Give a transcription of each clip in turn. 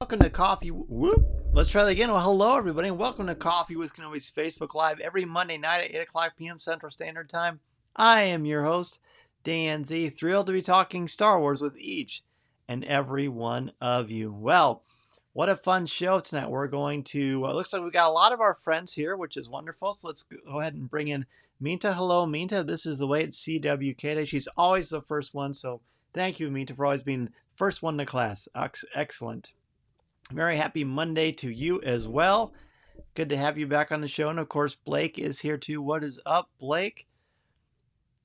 Welcome to Coffee. Whoop. Let's try that again. Well, hello, everybody, and welcome to Coffee with Kenobi's Facebook Live every Monday night at 8 o'clock p.m. Central Standard Time. I am your host, Danzi, thrilled to be talking Star Wars with each and every one of you. Well, what a fun show tonight. We're going to, looks like we've got a lot of our friends here, which is wonderful. So let's go ahead and bring in Minta. Hello, Minta. This is the way at CWK Day. She's always the first one, so thank you, Minta, for always being first one to class. Excellent. Very happy Monday to you as well. Good to have you back on the show. And of course, Blake is here too. What is up, Blake?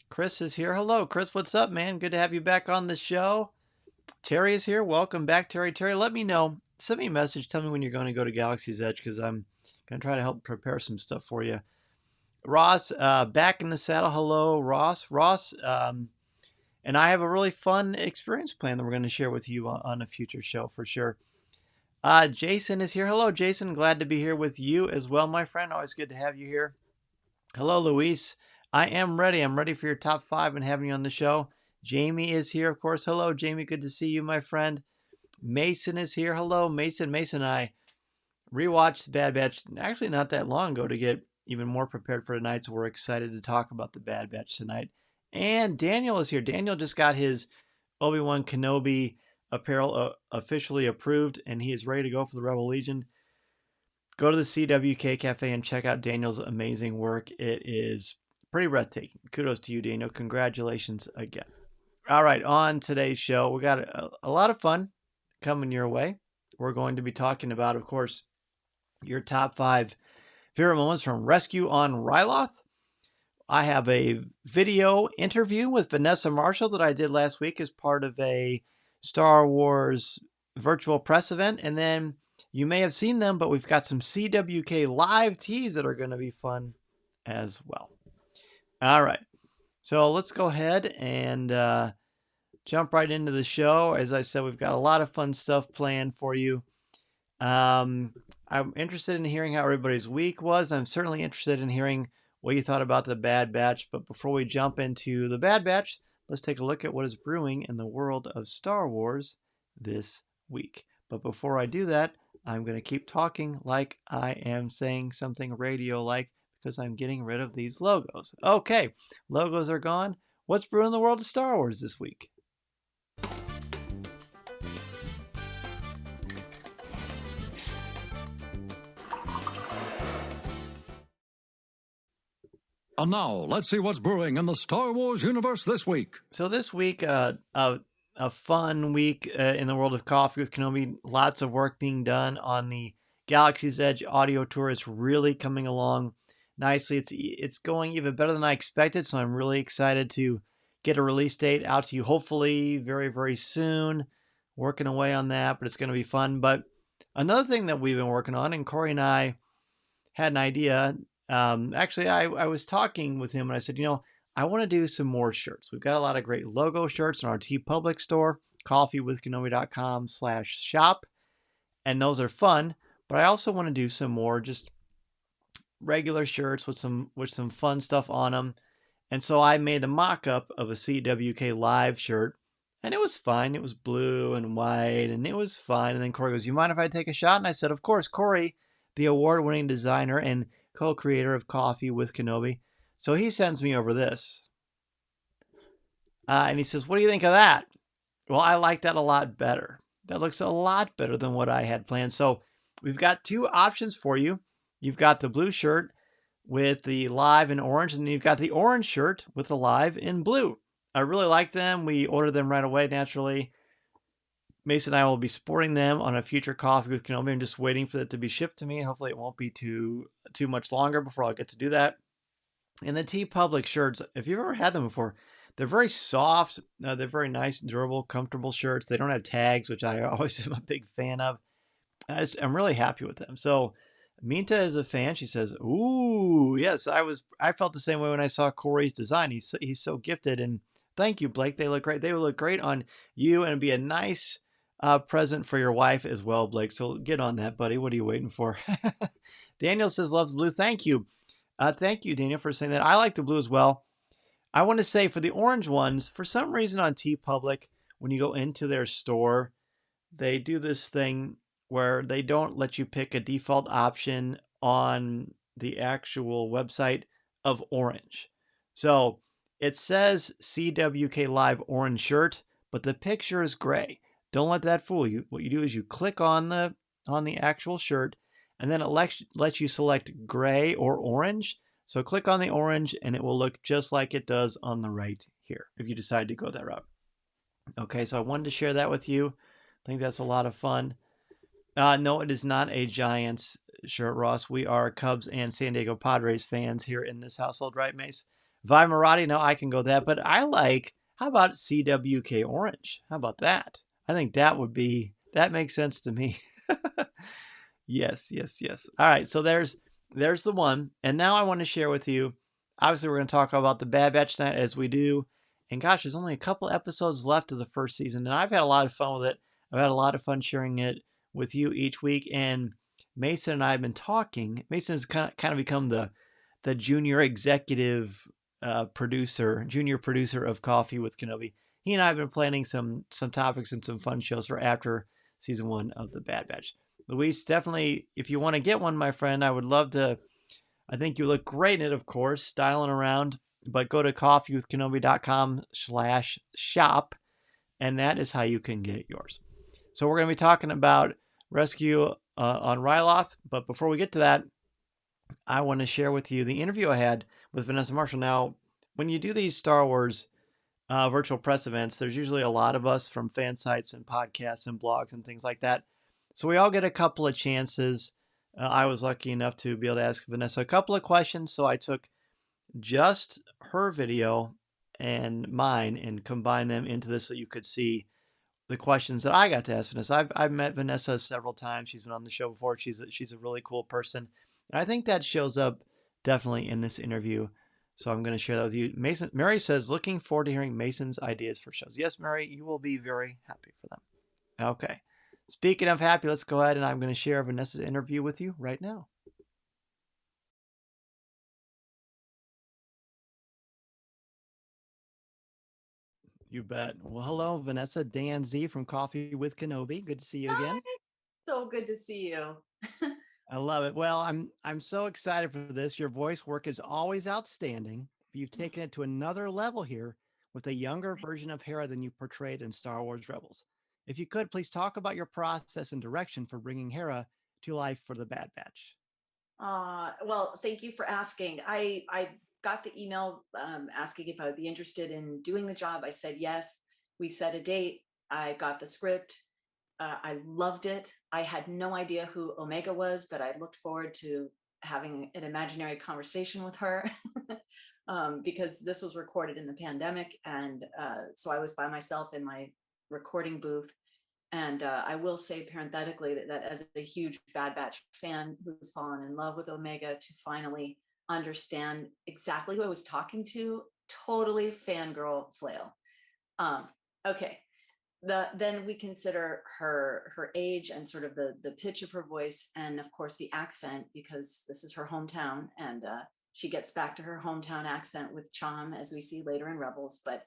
Chris is here. Hello, Chris. What's up, man? Good to have you back on the show. Terry is here. Welcome back, Terry. Terry, let me know. Send me a message. Tell me when you're going to go to Galaxy's Edge because I'm going to try to help prepare some stuff for you. Ross, back in the saddle. Hello, Ross. Ross, and I have a really fun experience plan that we're going to share with you on a future show for sure. Jason is here. Hello, Jason. Glad to be here with you as well, my friend. Always good to have you here. Hello, Luis. I am ready. I'm ready for your top 5 and having you on the show. Jamie is here, of course. Hello, Jamie. Good to see you, my friend. Mason is here. Hello, Mason. Mason and I rewatched The Bad Batch actually not that long ago to get even more prepared for tonight, so we're excited to talk about The Bad Batch tonight. And Daniel is here. Daniel just got his Obi-Wan Kenobi apparel officially approved, and he is ready to go for the Rebel Legion. Go to the CWK Cafe and check out Daniel's amazing work. It is pretty breathtaking. Kudos to you, Daniel. Congratulations again. All right, on today's show, we got a lot of fun coming your way. We're going to be talking about, of course, your top 5 favorite moments from Rescue on Ryloth. I have a video interview with Vanessa Marshall that I did last week as part of a Star Wars virtual press event. And then you may have seen them, but we've got some CWK Live tees that are going to be fun as well. All right. So let's go ahead and jump right into the show. As I said, we've got a lot of fun stuff planned for you. I'm interested in hearing how everybody's week was. I'm certainly interested in hearing what you thought about The Bad Batch. But before we jump into The Bad Batch, let's take a look at what is brewing in the world of Star Wars this week. But before I do that, I'm going to keep talking like I am saying something radio-like because I'm getting rid of these logos. Okay, logos are gone. What's brewing in the world of Star Wars this week? And now, let's see what's brewing in the Star Wars universe this week. So this week, a fun week in the world of Coffee with Kenobi. Lots of work being done on the Galaxy's Edge audio tour. It's really coming along nicely. It's going even better than I expected, so I'm really excited to get a release date out to you, hopefully very, very soon. Working away on that, but it's going to be fun. But another thing that we've been working on, and Corey and I had an idea. Actually, I was talking with him and I said, I want to do some more shirts. We've got a lot of great logo shirts in our TeePublic store, coffeewithkenobi.com/shop. And those are fun, but I also want to do some more just regular shirts with some fun stuff on them. And so I made a mock-up of a CWK Live shirt, and it was fine. It was blue and white, and it was fine. And then Corey goes, you mind if I take a shot? And I said, of course. Corey, the award-winning designer and co-creator of Coffee with Kenobi. So he sends me over this. And he says, what do you think of that? Well, I like that a lot better. That looks a lot better than what I had planned. So we've got 2 options for you. You've got the blue shirt with the live in orange, and you've got the orange shirt with the live in blue. I really like them. We ordered them right away, naturally. Mason and I will be sporting them on a future Coffee with Kenobi. I'm just waiting for it to be shipped to me, and hopefully it won't be too much longer before I'll get to do that. And the TeePublic shirts, if you've ever had them before, they're very soft. They're very nice, durable, comfortable shirts. They don't have tags, which I always am a big fan of. I'm really happy with them. So Minta is a fan. She says, ooh, yes, I felt the same way when I saw Corey's design. He's so gifted. And thank you, Blake. They look great. They would look great on you, and it'd be a nice present for your wife as well, Blake. So get on that, buddy. What are you waiting for? Daniel says, loves blue. Thank you. Thank you, Daniel, for saying that. I like the blue as well. I want to say for the orange ones, for some reason on TeePublic, when you go into their store, they do this thing where they don't let you pick a default option on the actual website of orange. So it says CWK Live orange shirt, but the picture is gray. Don't let that fool you. What you do is you click on the actual shirt, and then it lets you select gray or orange. So click on the orange, and it will look just like it does on the right here if you decide to go that route. Okay, so I wanted to share that with you. I think that's a lot of fun. No, it is not a Giants shirt, Ross. We are Cubs and San Diego Padres fans here in this household, right, Mace? Vi Marati, no, I can go that, but I like, how about CWK Orange? How about that? I think that makes sense to me. Yes, yes, yes. All right, so there's the one. And now I want to share with you, obviously we're going to talk about the Bad Batch tonight as we do. And gosh, there's only a couple episodes left of the first season, and I've had a lot of fun with it. I've had a lot of fun sharing it with you each week. And Mason and I have been talking. Mason has kind of become the junior executive junior producer of Coffee with Kenobi. He and I have been planning some topics and some fun shows for after season 1 of the Bad Batch. Luis, definitely, if you want to get one, my friend, I would love to. I think you look great in it, of course, styling around. But go to coffeewithkenobi.com/shop, and that is how you can get yours. So we're going to be talking about Rescue on Ryloth. But before we get to that, I want to share with you the interview I had with Vanessa Marshall. Now, when you do these Star Wars virtual press events, there's usually a lot of us from fan sites and podcasts and blogs and things like that. So we all get a couple of chances. I was lucky enough to be able to ask Vanessa a couple of questions. So I took just her video and mine and combined them into this so you could see the questions that I got to ask Vanessa. I've met Vanessa several times. She's been on the show before. She's a really cool person. And I think that shows up definitely in this interview. So I'm going to share that with you. Mary says, looking forward to hearing Mason's ideas for shows. Yes, Mary, you will be very happy for them. Okay. Speaking of happy, let's go ahead and I'm going to share Vanessa's interview with you right now. You bet. Well, hello, Vanessa. Danzi from Coffee with Kenobi. Good to see you again. Hi. So good to see you. I love it. Well, I'm so excited for this. Your voice work is always outstanding, but you've taken it to another level here with a younger version of Hera than you portrayed in Star Wars Rebels. If you could, please talk about your process and direction for bringing Hera to life for the Bad Batch. Well, thank you for asking. I got the email asking if I would be interested in doing the job. I said yes. We set a date. I got the script. I loved it. I had no idea who Omega was, but I looked forward to having an imaginary conversation with her because this was recorded in the pandemic. And so I was by myself in my recording booth. And I will say parenthetically that as a huge Bad Batch fan who's fallen in love with Omega, to finally understand exactly who I was talking to, totally fangirl flail. Okay, then we consider her age and sort of the pitch of her voice, and of course the accent, because this is her hometown, and she gets back to her hometown accent with charm, as we see later in Rebels. But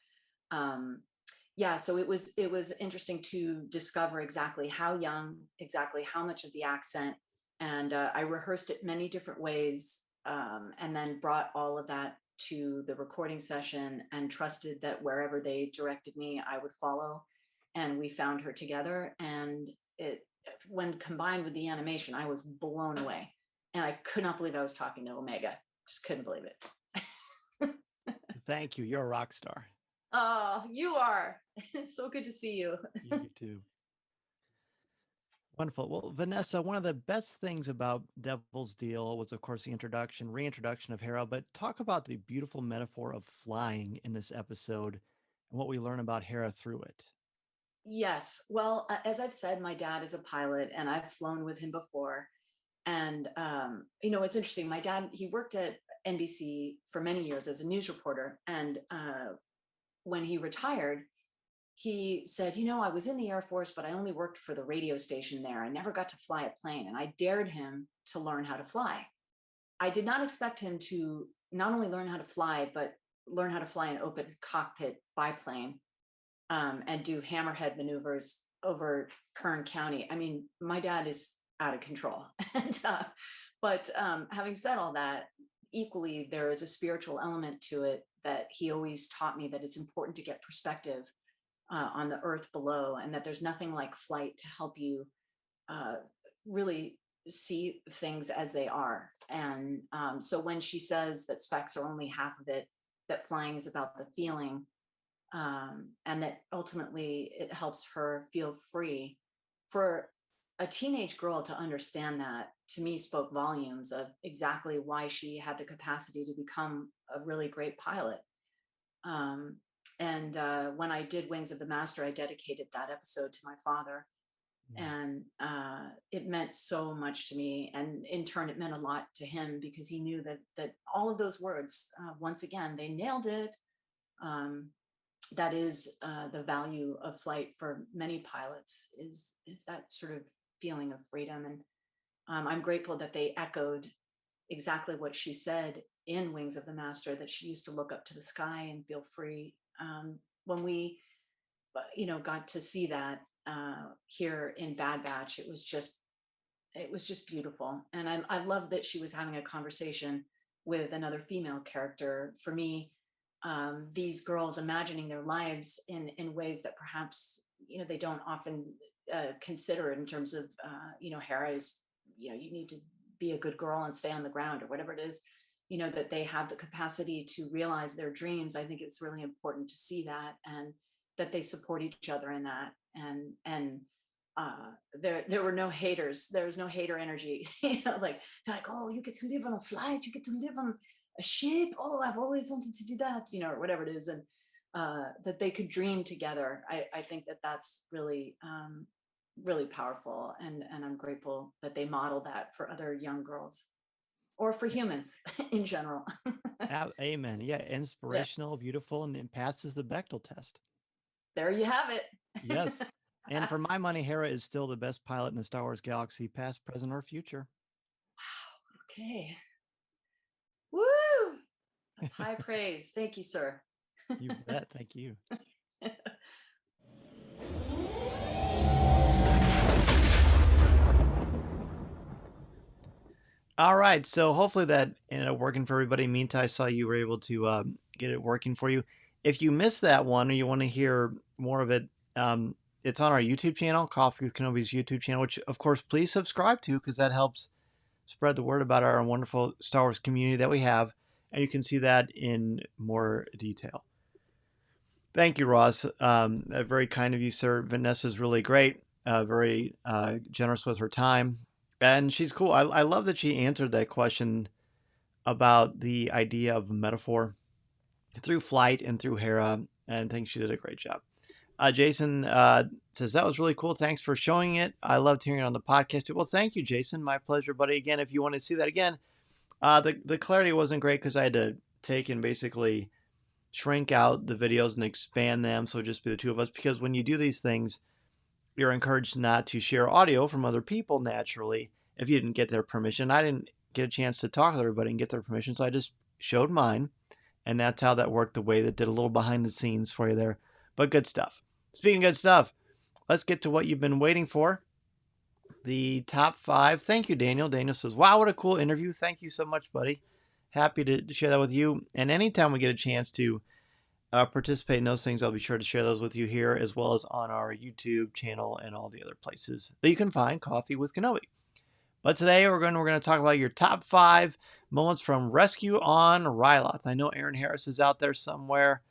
yeah, so it was interesting to discover exactly how young, exactly how much of the accent, and I rehearsed it many different ways, and then brought all of that to the recording session and trusted that wherever they directed me, I would follow. And we found her together, and it, when combined with the animation, I was blown away, and I could not believe I was talking to Omega. Just couldn't believe it. Thank you. You're a rock star. Oh, you are. It's so good to see you. You too. Wonderful. Well, Vanessa, one of the best things about Devil's Deal was, of course, the reintroduction of Hera, but talk about the beautiful metaphor of flying in this episode and what we learn about Hera through it. Yes. Well, as I've said, my dad is a pilot and I've flown with him before. And, it's interesting. My dad, he worked at NBC for many years as a news reporter. And when he retired, he said, I was in the Air Force, but I only worked for the radio station there. I never got to fly a plane. And I dared him to learn how to fly. I did not expect him to not only learn how to fly, but learn how to fly an open cockpit biplane and do hammerhead maneuvers over Kern County. I mean, my dad is out of control. And but having said all that, equally there is a spiritual element to it that he always taught me, that it's important to get perspective on the earth below, and that there's nothing like flight to help you uh, really see things as they are. And so when she says that specs are only half of it, that flying is about the feeling, and that ultimately it helps her feel free. For a teenage girl to understand that, to me, spoke volumes of exactly why she had the capacity to become a really great pilot. Um, and when I did Wings of the Master, I dedicated that episode to my father, and it meant so much to me, and in turn it meant a lot to him, because he knew that all of those words, once again, they nailed it. um, that is the value of flight for many pilots, is that sort of feeling of freedom. And I'm grateful that they echoed exactly what she said in Wings of the Master, that she used to look up to the sky and feel free. When we got to see that here in Bad Batch, it was just beautiful. And I love that she was having a conversation with another female character. For me, these girls imagining their lives in ways that perhaps they don't often consider, in terms of Hera is, you need to be a good girl and stay on the ground, or whatever it is, that they have the capacity to realize their dreams. I think it's really important to see that, and that they support each other in that. And there were no haters. There was no hater energy. Like, they're like, oh, you get to live on a flight, you get to live on a ship, oh, I've always wanted to do that, or whatever it is. And that they could dream together. I think that that's really really powerful, and I'm grateful that they model that for other young girls, or for humans in general. Amen. Yeah, Yeah, inspirational, beautiful, and it passes the Bechtel test. there you have it. Yes. And for my money, Hera is still the best pilot in the Star Wars galaxy, past, present, or future. Okay. Woo! That's high praise. Thank you, sir. You bet. Thank you. All right. So hopefully that ended up working for everybody. Meantime, I saw you were able to get it working for you. If you missed that one, or you want to hear more of it, it's on our YouTube channel, Coffee with Kenobi's YouTube channel, which, of course, please subscribe to, because that helps spread the word about our wonderful Star Wars community that we have. And you can see that in more detail. Thank you, Ross. Very kind of you, sir. Vanessa's really great, very generous with her time. And she's cool. I love that she answered that question about the idea of metaphor through flight and through Hera. And I think she did a great job. Jason says, that was really cool. Thanks for showing it. I loved hearing it on the podcast too. Well, thank you, Jason. My pleasure, buddy. Again, if you want to see that again, the clarity wasn't great because I had to take and basically shrink out the videos and expand them so it'd just be the two of us, because when you do these things, you're encouraged not to share audio from other people naturally if you didn't get their permission. I didn't get a chance to talk with everybody and get their permission, so I just showed mine, and that's how that worked, the way that did a little behind the scenes for you there. But good stuff. Speaking of good stuff, let's get to what you've been waiting for. The top 5. Thank you, Daniel. Daniel says, wow, what a cool interview. Thank you so much, buddy. Happy to share that with you. And anytime we get a chance to participate in those things, I'll be sure to share those with you here, as well as on our YouTube channel and all the other places that you can find Coffee with Kenobi. But today we're going to talk about your top 5 moments from Rescue on Ryloth. I know Aaron Harris is out there somewhere,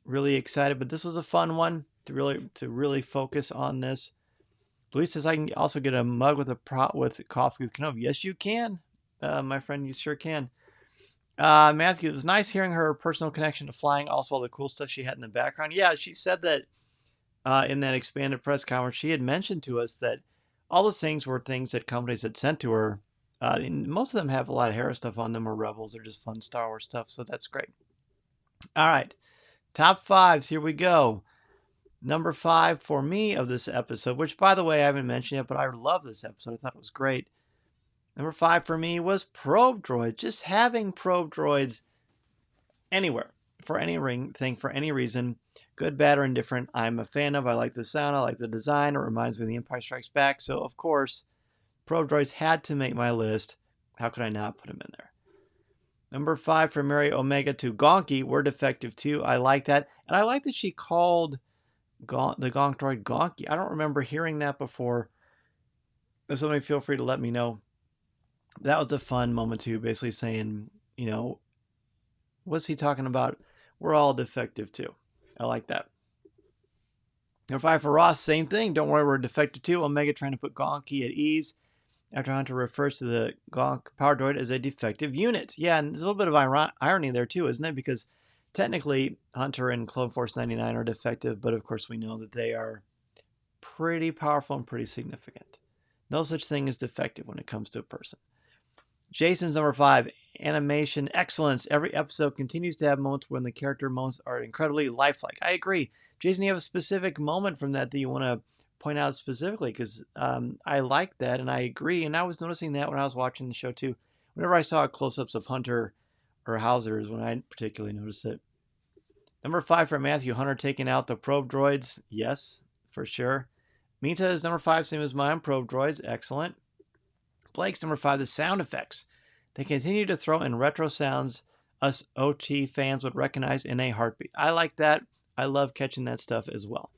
really excited, but this was a fun one to really focus on this. Luis says, I can also get a mug with Coffee with Kenobi. Yes, you can, my friend. You sure can. Matthew, it was nice hearing her personal connection to flying, also all the cool stuff she had in the background. Yeah, she said that in that expanded press conference, she had mentioned to us that all those things were things that companies had sent to her. And most of them have a lot of Hera stuff on them, or Rebels, or just fun Star Wars stuff, so that's great. All right, top 5s, here we go. Number 5 for me of this episode, which, by the way, I haven't mentioned yet, but I love this episode. I thought it was great. Number 5 for me was probe droids. Just having probe droids anywhere, for any thing, for any reason, Good, bad, or indifferent, I'm a fan of. I like the sound. I like the design. It reminds me of The Empire Strikes Back. So, of course, Probe Droids had to make my list. How could I not put them in there? Number 5 for Mary Omega to Gonky. We're defective too. I like that. And I like that she called the Gonk Droid Gonky. I don't remember hearing that before. If somebody, feel free to let me know. That was a fun moment too, basically saying, what's he talking about? We're all defective too. I like that. Number 5 for Ross, same thing. Don't worry, we're defective too. Omega trying to put Gonky at ease after Hunter refers to the Gonk power droid as a defective unit. Yeah, and there's a little bit of irony there too, isn't it? Because technically Hunter and Clone Force 99 are defective, but of course we know that they are pretty powerful and pretty significant. No such thing as defective when it comes to a person. Jason's number 5, animation excellence. Every episode continues to have moments when the character moments are incredibly lifelike. I agree. Jason, you have a specific moment from that you want to point out specifically, because I like that and I agree. And I was noticing that when I was watching the show too. Whenever I saw close-ups of Hunter or Hauser is when I particularly noticed it. Number 5 for Matthew, Hunter taking out the probe droids. Yes, for sure. Mita is number 5, same as mine. Probe droids, excellent. Blake's number 5, the sound effects. They continue to throw in retro sounds us OT fans would recognize in a heartbeat. I like that. I love catching that stuff as well.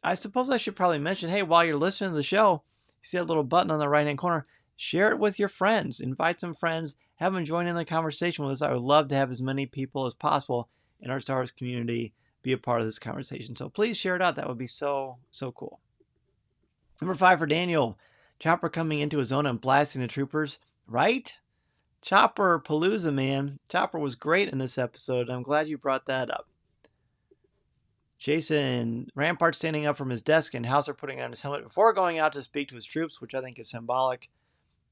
I suppose I should probably mention, hey, while you're listening to the show, you see that little button on the right-hand corner. Share it with your friends. Invite some friends. Have them join in the conversation with us. I would love to have as many people as possible in our Star Wars community be a part of this conversation. So please share it out. That would be so, so cool. Number 5 for Daniel. Chopper coming into his own and blasting the troopers. Right? Chopper Palooza, man. Chopper was great in this episode. I'm glad you brought that up. Jason, Rampart standing up from his desk and Hauser putting on his helmet before going out to speak to his troops, which I think is symbolic.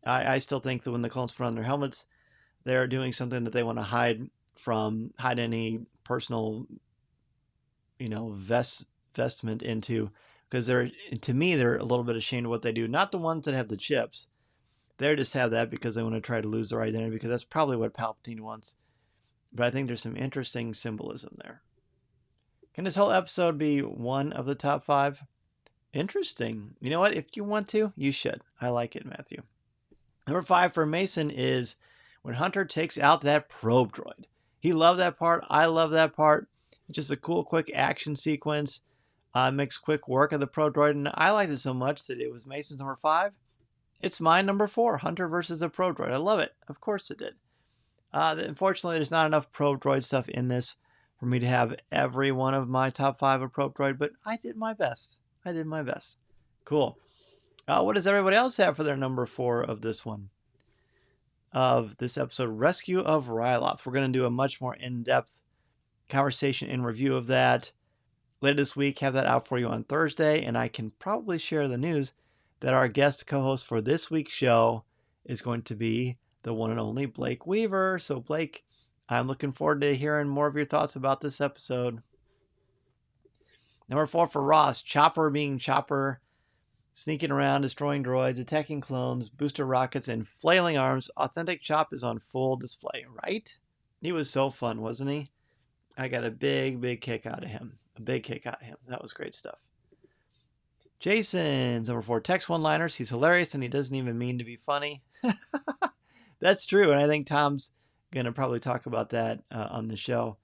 I still think that when the clones put on their helmets, they're doing something that they want to hide any personal, vestment into. Because to me, they're a little bit ashamed of what they do. Not the ones that have the chips. They just have that because they want to try to lose their identity, because that's probably what Palpatine wants. But I think there's some interesting symbolism there. Can this whole episode be one of the top 5? Interesting. You know what? If you want to, you should. I like it, Matthew. Number 5 for Mason is when Hunter takes out that probe droid. He loved that part. I love that part. It's just a cool, quick action sequence. Makes quick work of the probe droid, and I liked it so much that it was Mason's number 5. It's my number 4, Hunter versus the probe droid. I love it. Of course it did. Unfortunately, there's not enough probe droid stuff in this for me to have every one of my top 5 of probe droid, but I did my best. Cool. What does everybody else have for their number 4 of this one? Of this episode, Rescue of Ryloth. We're going to do a much more in-depth conversation and review of that later this week. Have that out for you on Thursday, and I can probably share the news that our guest co-host for this week's show is going to be the one and only Blake Weaver. So Blake, I'm looking forward to hearing more of your thoughts about this episode. Number 4 for Ross, Chopper being Chopper, sneaking around, destroying droids, attacking clones, booster rockets, and flailing arms. Authentic Chop is on full display, right? He was so fun, wasn't he? I got a big kick out of him. That was great stuff. Jason's number 4, text one-liners. He's hilarious, and he doesn't even mean to be funny. That's true, and I think Tom's going to probably talk about that on the show.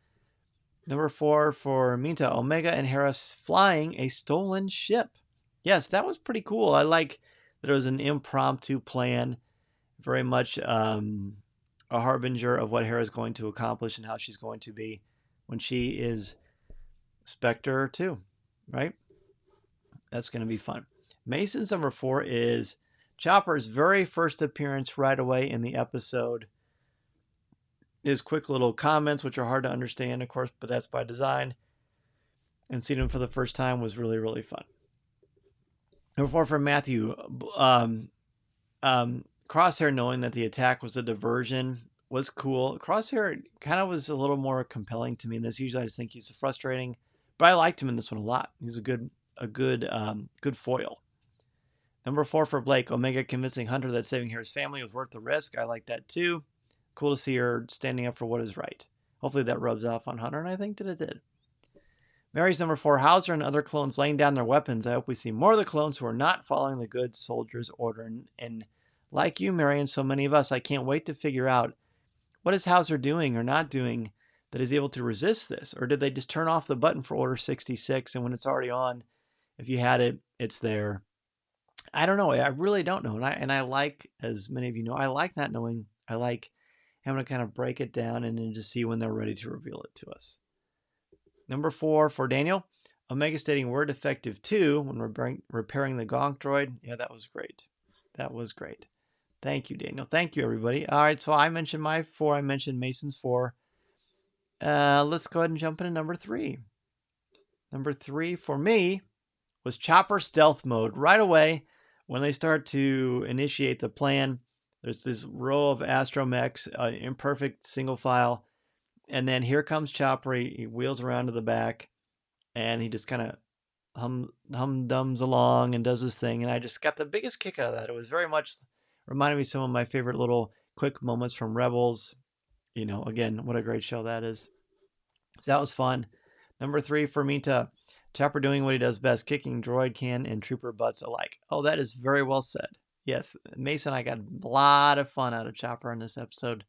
Number 4 for Minta, Omega and Harris flying a stolen ship. Yes, that was pretty cool. I like that it was an impromptu plan, very much a harbinger of what Hera's going to accomplish and how she's going to be when she is Spectre 2, right? That's going to be fun. Mason's number 4 is Chopper's very first appearance right away in the episode. His quick little comments, which are hard to understand, of course, but that's by design. And seeing him for the first time was really, really fun. Number 4 for Matthew. Crosshair knowing that the attack was a diversion was cool. Crosshair kind of was a little more compelling to me in this. Usually I just think he's frustrating, but I liked him in this one a lot. He's a good foil. Number 4 for Blake. Omega convincing Hunter that saving Hera's family was worth the risk. I like that too. Cool to see her standing up for what is right. Hopefully that rubs off on Hunter, and I think that it did. Mary's number 4, Hauser and other clones laying down their weapons. I hope we see more of the clones who are not following the good soldier's order. And like you, Mary, and so many of us, I can't wait to figure out what is Hauser doing or not doing that is able to resist this? Or did they just turn off the button for Order 66 and when it's already on, if you had it, it's there? I don't know. I really don't know. And I like, as many of you know, I like not knowing. I like having to kind of break it down and then just see when they're ready to reveal it to us. Number 4 for Daniel, Omega stating we're defective too when repairing the Gonk droid. Yeah, that was great. That was great. Thank you, Daniel. Thank you, everybody. All right, so I mentioned my 4. I mentioned Mason's 4. Let's go ahead and jump into number 3. Number 3 for me was Chopper stealth mode. Right away, when they start to initiate the plan, there's this row of astromechs, imperfect single file, and then here comes Chopper. He wheels around to the back, and he just kind of hum-dums along and does his thing, and I just got the biggest kick out of that. It was very much reminded me of some of my favorite little quick moments from Rebels. You know, again, what a great show that is. So that was fun. Number 3 for me, Chopper doing what he does best, kicking droid can and trooper butts alike. Oh, that is very well said. Yes, Mason and I got a lot of fun out of Chopper in this episode.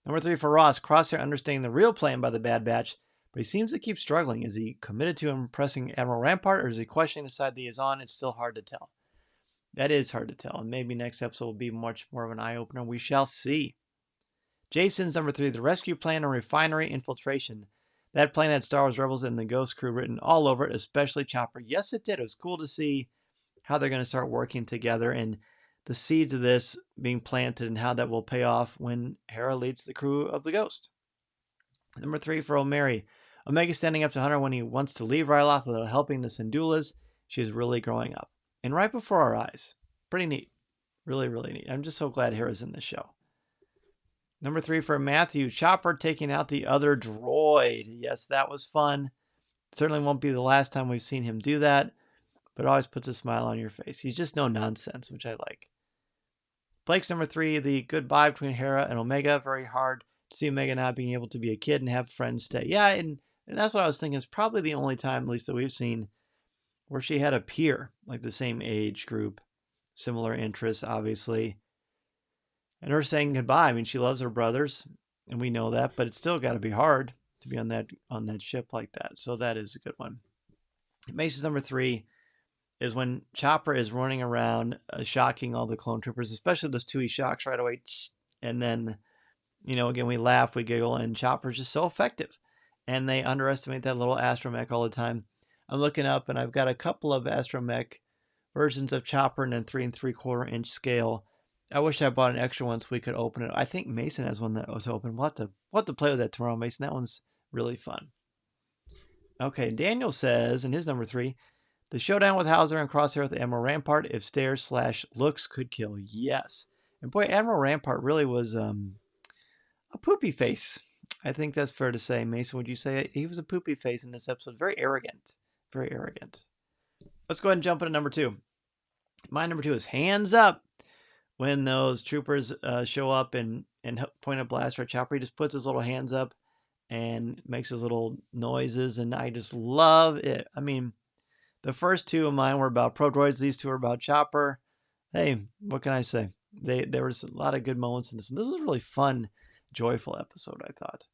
Number 3 for Ross, Crosshair understanding the real plan by the Bad Batch, but he seems to keep struggling. Is he committed to impressing Admiral Rampart, or is he questioning the side that he is on? It's still hard to tell. That is hard to tell, and maybe next episode will be much more of an eye-opener. We shall see. Jason's number 3, the rescue plan and refinery infiltration. That plan had Star Wars Rebels and the Ghost Crew written all over it, especially Chopper. Yes, it did. It was cool to see how they're going to start working together and the seeds of this being planted and how that will pay off when Hera leads the crew of the Ghost. Number 3 for O'Mary. Omega standing up to Hunter when he wants to leave Ryloth without helping the Syndulas. She is really growing up. And right before our eyes. Pretty neat. Really, really neat. I'm just so glad Hera's in this show. Number 3 for Matthew, Chopper taking out the other droid. Yes, that was fun. Certainly won't be the last time we've seen him do that, but it always puts a smile on your face. He's just no nonsense, which I like. Blake's number 3, the goodbye between Hera and Omega. Very hard to see Omega not being able to be a kid and have friends stay. Yeah, and that's what I was thinking. It's probably the only time, at least that we've seen, where she had a peer, like the same age group, similar interests, obviously. And her saying goodbye. I mean, she loves her brothers, and we know that, but it's still got to be hard to be on that ship like that. So that is a good one. Mason's number 3 is when Chopper is running around, shocking all the clone troopers, especially those 2 he shocks right away. And then, you know, again, we laugh, we giggle, and Chopper's just so effective. And they underestimate that little astromech all the time. I'm looking up, and I've got a couple of astromech versions of Chopper in a 3 3/4 inch scale. I wish I bought an extra one so we could open it. I think Mason has one that was open. We'll have to play with that tomorrow, Mason. That one's really fun. Okay, Daniel says in his number 3, the showdown with Hauser and Crosshair with Admiral Rampart, if stairs/looks could kill. Yes. And boy, Admiral Rampart really was a poopy face. I think that's fair to say. Mason, would you say he was a poopy face in this episode? Very arrogant. Very arrogant. Let's go ahead and jump into number 2. My number 2 is hands up. When those troopers show up and point a blaster at Chopper, he just puts his little hands up and makes his little noises, and I just love it. I mean, the first 2 of mine were about probe droids. These 2 are about Chopper. Hey, what can I say? There was a lot of good moments in this. And this was a really fun, joyful episode, I thought.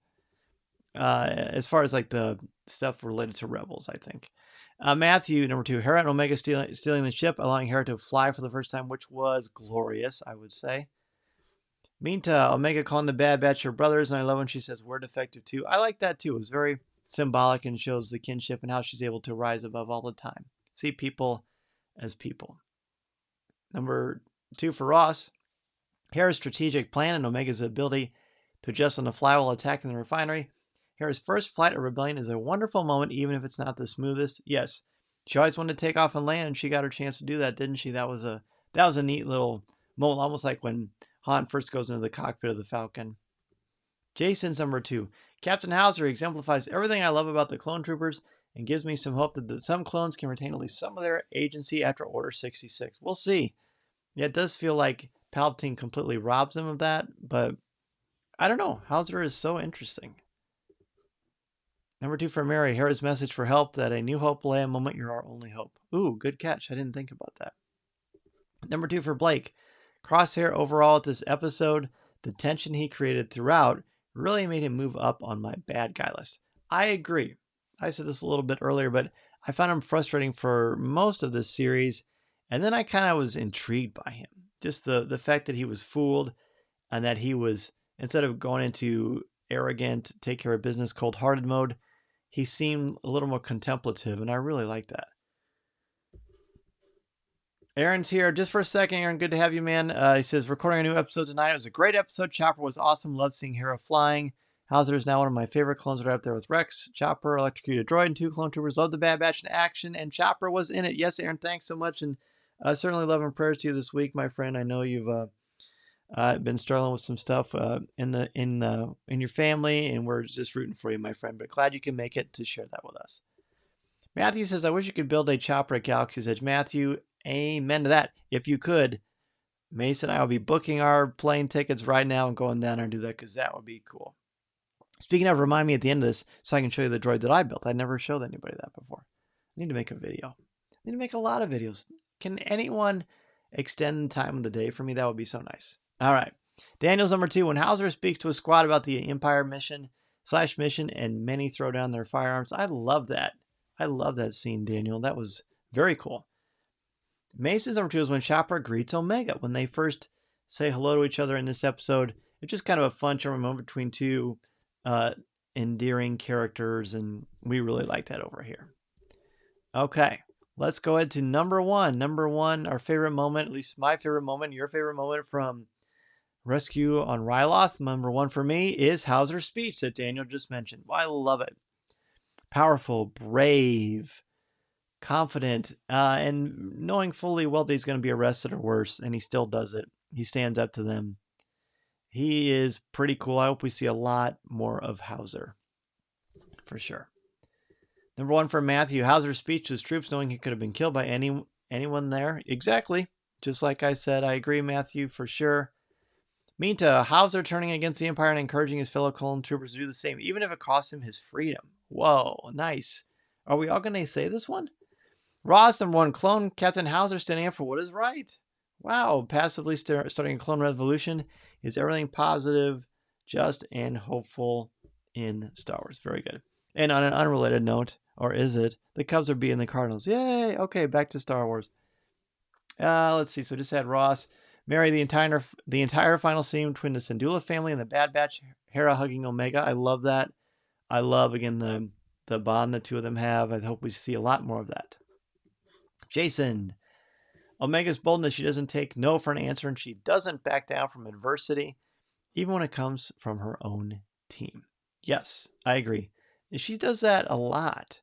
As far as like the stuff related to Rebels, I think. Matthew, number 2, Hera and Omega stealing the ship, allowing Hera to fly for the first time, which was glorious, I would say. Meantime, Omega calling the Bad Batch her brothers, and I love when she says, we're defective too. I like that too. It was very symbolic and shows the kinship and how she's able to rise above all the time. See people as people. Number 2 for Ross, Hera's strategic plan and Omega's ability to adjust on the fly while attacking the refinery. Hera's first flight of rebellion is a wonderful moment, even if it's not the smoothest. Yes, she always wanted to take off and land, and she got her chance to do that, didn't she? That was a neat little moment, almost like when Han first goes into the cockpit of the Falcon. Jason's number 2. Captain Hauser exemplifies everything I love about the clone troopers and gives me some hope that some clones can retain at least some of their agency after Order 66. We'll see. Yeah, it does feel like Palpatine completely robs them of that, but I don't know. Hauser is so interesting. Number 2 for Mary, Hera's message for help that a new hope lay a moment, you're our only hope. Ooh, good catch. I didn't think about that. Number 2 for Blake, Crosshair overall at this episode, the tension he created throughout really made him move up on my bad guy list. I agree. I said this a little bit earlier, but I found him frustrating for most of this series, and then I kind of was intrigued by him. Just the fact that he was fooled and that he was, instead of going into arrogant, take care of business, cold-hearted mode, he seemed a little more contemplative, and I really like that. Aaron's here just for a second. Aaron, good to have you, man. He says, recording a new episode tonight. It was a great episode. Chopper was awesome. Loved seeing Hera flying. Hauser is now one of my favorite clones right up there with Rex. Chopper, electrocuted droid, and 2 clone troopers. Love the Bad Batch in action, and Chopper was in it. Yes, Aaron, thanks so much, and certainly love and prayers to you this week, my friend. I know you've been struggling with some stuff in your family, and we're just rooting for you, my friend. But glad you can make it to share that with us. Matthew says, I wish you could build a chopper at Galaxy's Edge. Matthew, amen to that. If you could, Mason and I will be booking our plane tickets right now and going down there and do that because that would be cool. Speaking of, remind me at the end of this so I can show you the droid that I built. I never showed anybody that before. I need to make a video. I need to make a lot of videos. Can anyone extend the time of the day for me? That would be so nice. All right. Daniel's number 2. When Hauser speaks to a squad about the Empire mission and many throw down their firearms. I love that. I love that scene, Daniel. That was very cool. Mason's number 2 is when Chopper greets Omega. When they first say hello to each other in this episode, it's just kind of a fun, charming moment between 2 endearing characters, and we really like that over here. Okay, let's go ahead to number 1. Number 1, our favorite moment, at least my favorite moment, your favorite moment from Rescue on Ryloth. Number 1 for me is Hauser's speech that Daniel just mentioned. Well, I love it. Powerful, brave, confident, and knowing fully well that he's going to be arrested or worse, and he still does it. He stands up to them. He is pretty cool. I hope we see a lot more of Hauser, for sure. Number 1 for Matthew, Hauser's speech to his troops, knowing he could have been killed by anyone there. Exactly. Just like I said, I agree, Matthew, for sure. Minta, Hauser turning against the Empire and encouraging his fellow clone troopers to do the same, even if it costs him his freedom. Whoa, nice. Are we all going to say this one? Ross, number 1, clone Captain Hauser standing up for what is right. Wow, passively starting a clone revolution. Is everything positive, just, and hopeful in Star Wars? Very good. And on an unrelated note, or is it? The Cubs are beating the Cardinals. Yay! Okay, back to Star Wars. Let's see. So just had Ross. Mary, the entire final scene between the Syndulla family and the Bad Batch, Hera hugging Omega. I love that. I love, again, the bond the 2 of them have. I hope we see a lot more of that. Jason, Omega's boldness. She doesn't take no for an answer, and she doesn't back down from adversity, even when it comes from her own team. Yes, I agree. She does that a lot.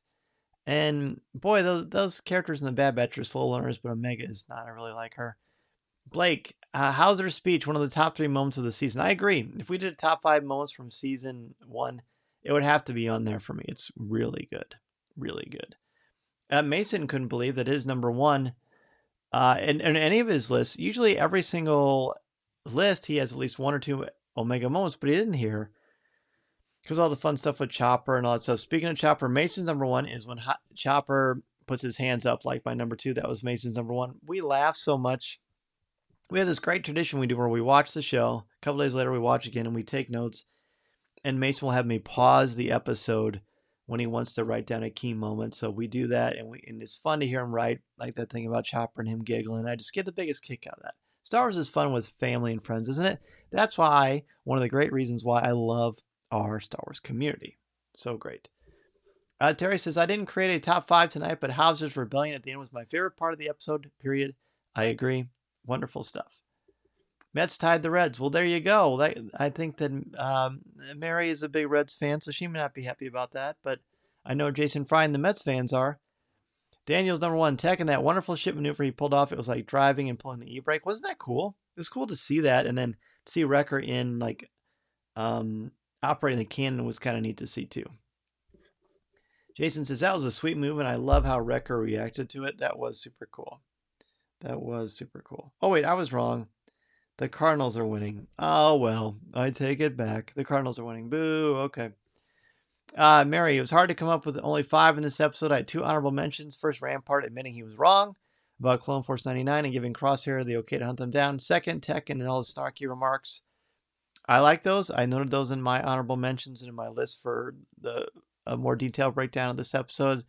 And boy, those characters in the Bad Batch are slow learners, but Omega is not. I really like her. Blake, Hauser's speech, one of the top 3 moments of the season. I agree. If we did top 5 moments from season 1, it would have to be on there for me. It's really good. Really good. Mason couldn't believe that his number 1, in any of his lists, usually every single list, he has at least 1 or 2 Omega moments, but he didn't hear because all the fun stuff with Chopper and all that stuff. Speaking of Chopper, Mason's number 1 is when Chopper puts his hands up like my number 2. That was Mason's number 1. We laugh so much. We have this great tradition we do where we watch the show. A couple days later, we watch again and we take notes. And Mason will have me pause the episode when he wants to write down a key moment. So we do that, and it's fun to hear him write, like that thing about Chopper and him giggling. I just get the biggest kick out of that. Star Wars is fun with family and friends, isn't it? That's why, one of the great reasons why I love our Star Wars community. So great. Terry says, I didn't create a top 5 tonight, but Hauser's rebellion at the end was my favorite part of the episode, period. I agree. Wonderful stuff. Mets tied the Reds. Well, there you go. I think that Mary is a big Reds fan, so she may not be happy about that, but I know Jason Fry and the Mets fans are. Daniel's number 1, Tech, and that wonderful ship maneuver he pulled off. It was like driving and pulling the e-brake. Wasn't that cool? It was cool to see that, and then to see Wrecker in operating the cannon was kind of neat to see too. Jason says, that was a sweet move, and I love how Wrecker reacted to it. That was super cool. That was super cool. Oh, wait, I was wrong. The Cardinals are winning. Oh, well, I take it back. The Cardinals are winning. Boo. Okay. Mary, it was hard to come up with only 5 in this episode. I had 2 honorable mentions. First, Rampart admitting he was wrong about Clone Force 99 and giving Crosshair the okay to hunt them down. Second, Tekken and all his snarky remarks. I like those. I noted those in my honorable mentions and in my list for a more detailed breakdown of this episode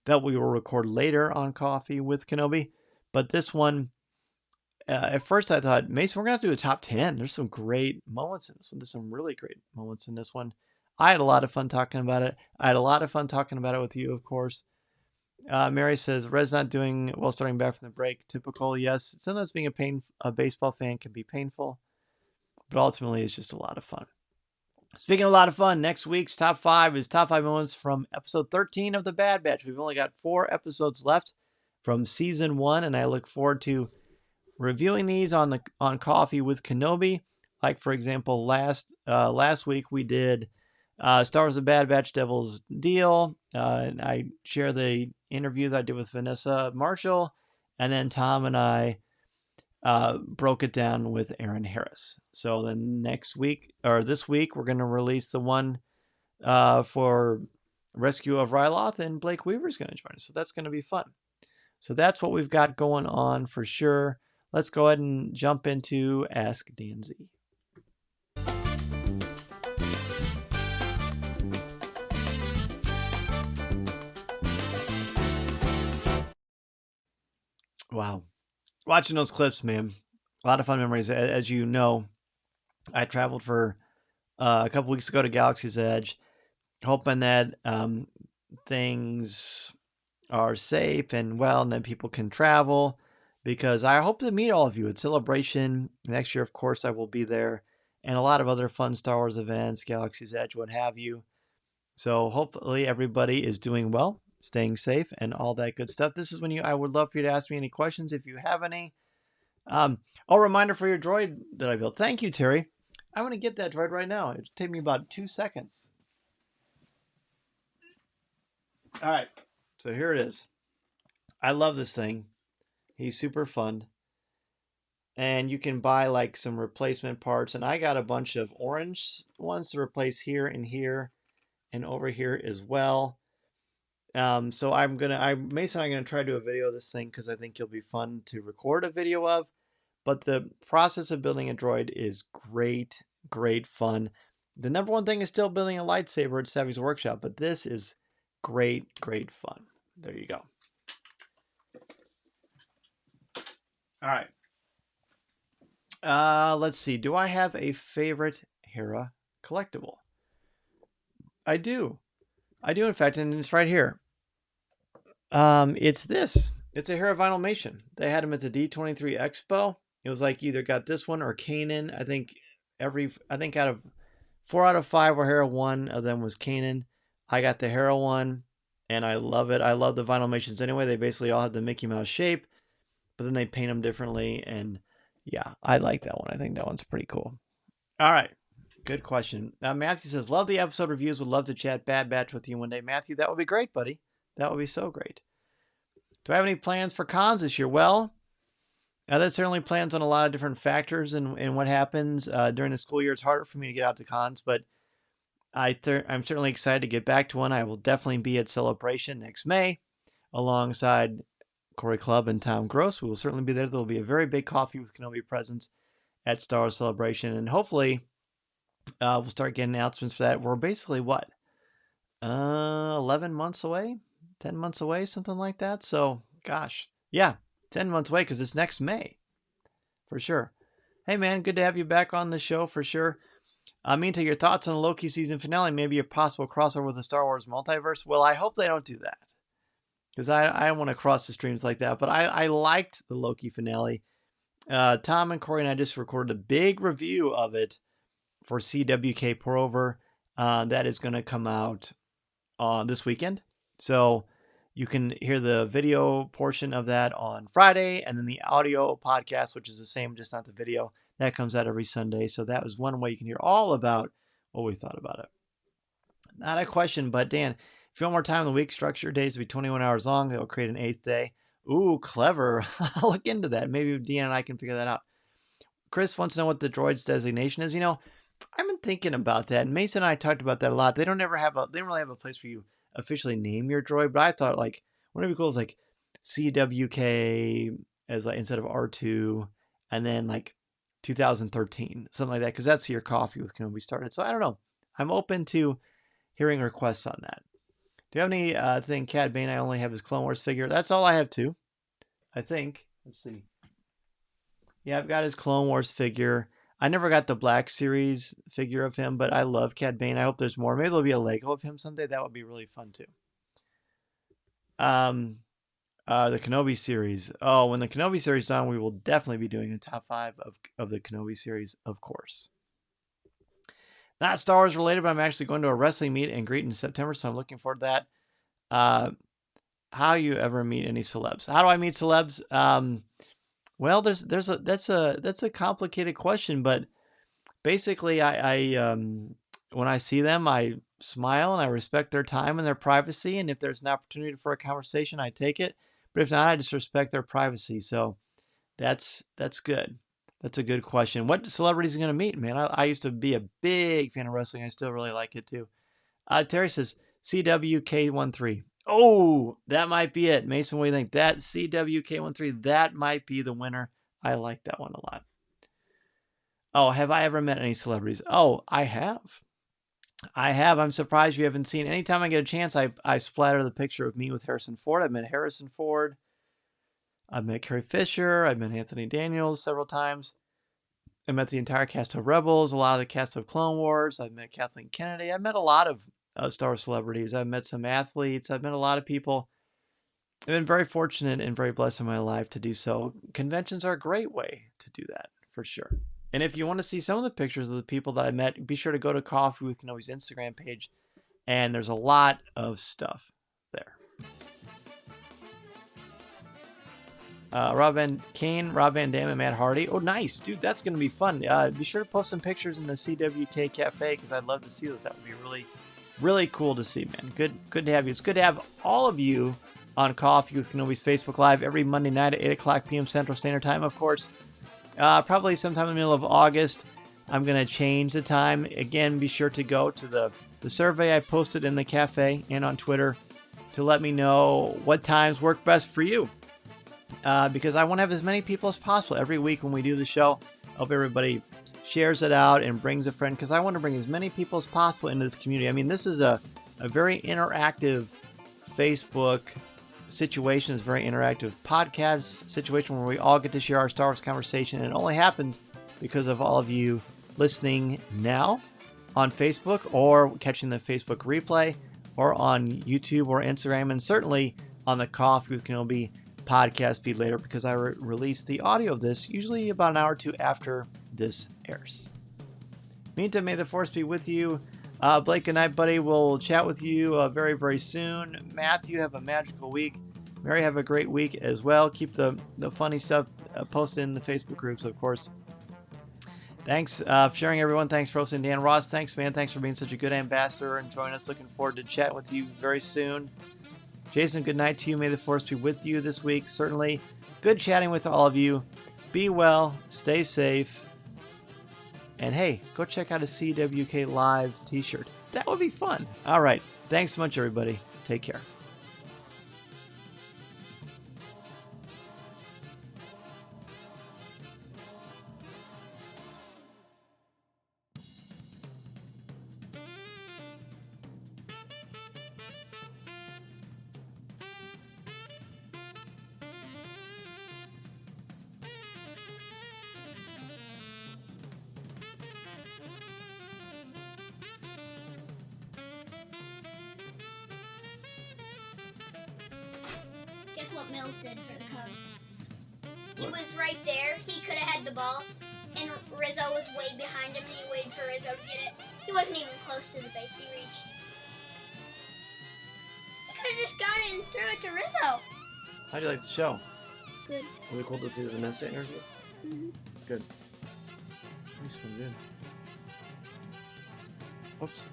that we will record later on Coffee with Kenobi. But this one, at first I thought, Mason, we're going to have to do a top 10. There's some great moments in this one. There's some really great moments in this one. I had a lot of fun talking about it. I had a lot of fun talking about it with you, of course. Mary says, Red's not doing well starting back from the break. Typical, yes. Sometimes being a baseball fan can be painful, but ultimately it's just a lot of fun. Speaking of a lot of fun, next week's top 5 is top 5 moments from episode 13 of The Bad Batch. We've only got 4 episodes left from season 1, and I look forward to reviewing these on Coffee with Kenobi. Like, for example, last week we did Star Wars: The Bad Batch, Devil's Deal. And I share the interview that I did with Vanessa Marshall, and then Tom and I broke it down with Aaron Harris. So then this week, we're going to release the one for Rescue of Ryloth, and Blake Weaver's going to join us. So that's going to be fun. So that's what we've got going on for sure. Let's go ahead and jump into Ask Danzi. Wow. Watching those clips, man. A lot of fun memories. As you know, I traveled for a couple weeks ago to Galaxy's Edge, hoping that things are safe and well, and then people can travel, because I hope to meet all of you at Celebration. Next year, of course, I will be there, and a lot of other fun Star Wars events, Galaxy's Edge, what have you. So hopefully everybody is doing well, staying safe, and all that good stuff. This is when I would love for you to ask me any questions if you have any. Reminder for your droid that I built. Thank you, Terry. I'm going to get that droid right now. It'll take me about 2 seconds. All right, so here it is. I love this thing. He's super fun. And you can buy like some replacement parts. And I got a bunch of orange ones to replace here and over here as well. So Mason and I'm gonna try to do a video of this thing because I think it'll be fun to record a video of. But the process of building a droid is great, great fun. The number one thing is still building a lightsaber at Savvy's workshop, but this is great, great fun. There you go. All right. Let's see. Do I have a favorite Hera collectible? I do. In fact, and it's right here. It's this. It's a Hera Vinylmation. They had them at the D23 Expo. It was like either got this one or Kanan. I think out of 4 out of 5 were Hera. 1 of them was Kanan. I got the Hera one, and I love it. I love the Vinylmations anyway. They basically all have the Mickey Mouse shape, but then they paint them differently, and yeah, I like that one. I think that one's pretty cool. All right. Good question. Matthew says, love the episode reviews. Would love to chat Bad Batch with you one day. Matthew, that would be great, buddy. That would be so great. Do I have any plans for cons this year? Well, that certainly plans on a lot of different factors and what happens during the school year. It's harder for me to get out to cons, but I'm certainly excited to get back to one. I will definitely be at Celebration next May alongside Corey Clubb and Tom Gross. We will certainly be there. There will be a very big Coffee with Kenobi presence at Star Wars Celebration, and hopefully we'll start getting announcements for that. We're basically 11 months away, 10 months away, something like that. So, gosh, yeah, 10 months away because it's next May for sure. Hey, man, good to have you back on the show for sure. Meantime, your thoughts on the Loki season finale, maybe a possible crossover with the Star Wars multiverse? Well, I hope they don't do that because I don't want to cross the streams like that. But I liked the Loki finale. Tom and Corey and I just recorded a big review of it for CWK Pour Over. That is going to come out this weekend. So you can hear the video portion of that on Friday, and then the audio podcast, which is the same, just not the video, that comes out every Sunday. So that was one way you can hear all about what we thought about it. Not a question, but Dan, if you want more time in the week, structure your days to be 21 hours long. That will create an 8th day. Ooh, clever. I'll look into that. Maybe Deanna and I can figure that out. Chris wants to know what the droid's designation is. You know, I've been thinking about that. And Mason and I talked about that a lot. They don't really have a place where you officially name your droid, but I thought like one of the cool is like CWK as like instead of R2, and then like 2013, something like that, because that's your Coffee with Kenobi started. So I don't know. I'm open to hearing requests on that. Do you have any thing, Cad Bane? I only have his Clone Wars figure. That's all I have too, I think. Let's see. Yeah, I've got his Clone Wars figure. I never got the Black Series figure of him, but I love Cad Bane. I hope there's more. Maybe there'll be a Lego of him someday. That would be really fun too. The Kenobi series. Oh, when the Kenobi series is on, we will definitely be doing a top 5 of the Kenobi series, of course. Not Star Wars related, but I'm actually going to a wrestling meet and greet in September, so I'm looking forward to that. How you ever meet any celebs? How do I meet celebs? Well, that's a complicated question, but basically, I when I see them, I smile and I respect their time and their privacy. And if there's an opportunity for a conversation, I take it. But if not, I just respect their privacy. So that's good. That's a good question. What celebrities are going to meet, man? I used to be a big fan of wrestling. I still really like it too. Terry says CWK13. Oh, that might be it. Mason, what do you think? That CWK13, that might be the winner. I like that one a lot. Oh, have I ever met any celebrities? Oh, I have. I'm surprised you haven't seen. Anytime I get a chance, I splatter the picture of me with Harrison Ford. I've met Harrison Ford. I've met Carrie Fisher. I've met Anthony Daniels several times. I met the entire cast of Rebels, a lot of the cast of Clone Wars. I've met Kathleen Kennedy. I've met a lot of Star Wars celebrities. I've met some athletes. I've met a lot of people. I've been very fortunate and very blessed in my life to do so. Conventions are a great way to do that, for sure. And if you want to see some of the pictures of the people that I met, be sure to go to Coffee with Kenobi's Instagram page. And there's a lot of stuff there. Rob Van Dam, and Matt Hardy. Oh, nice, dude. That's going to be fun. Be sure to post some pictures in the CWK Cafe because I'd love to see those. That would be really, really cool to see, man. Good to have you. It's good to have all of you on Coffee with Kenobi's Facebook Live every Monday night at 8 o'clock p.m. Central Standard Time, of course. Probably sometime in the middle of August. I'm going to change the time. Again, be sure to go to the survey I posted in the cafe and on Twitter to let me know what times work best for you. Because I want to have as many people as possible every week when we do the show. I hope everybody shares it out and brings a friend because I want to bring as many people as possible into this community. I mean, this is a very interactive Facebook situation. It's a very interactive podcast situation where we all get to share our Star Wars conversation. And it only happens because of all of you listening now on Facebook or catching the Facebook replay or on YouTube or Instagram and certainly on the Coffee with Kenobi podcast feed later because I release the audio of this usually about an hour or two after this airs. Meantime, may the Force be with you. Blake, good night, buddy. We'll chat with you very, very soon. Matthew, have a magical week. Mary, have a great week as well. Keep the funny stuff posted in the Facebook groups, of course. Thanks for sharing, everyone. Thanks for hosting, Dan Ross. Thanks, man. Thanks for being such a good ambassador and joining us. Looking forward to chat with you very soon. Jason, good night to you. May the Force be with you this week. Certainly good chatting with all of you. Be well. Stay safe. And hey, go check out a CWK Live t-shirt. That would be fun. All right. Thanks so much, everybody. Take care. Guess what Mills did for the Cubs? He was right there. He could have had the ball, and Rizzo was way behind him, and he waited for Rizzo to get it. He wasn't even close to the base he reached. He could have just got it and threw it to Rizzo. How do you like the show? Good. Really cool to see the Vanessa interview? Mm-hmm. Good. Nice one, good. Oops.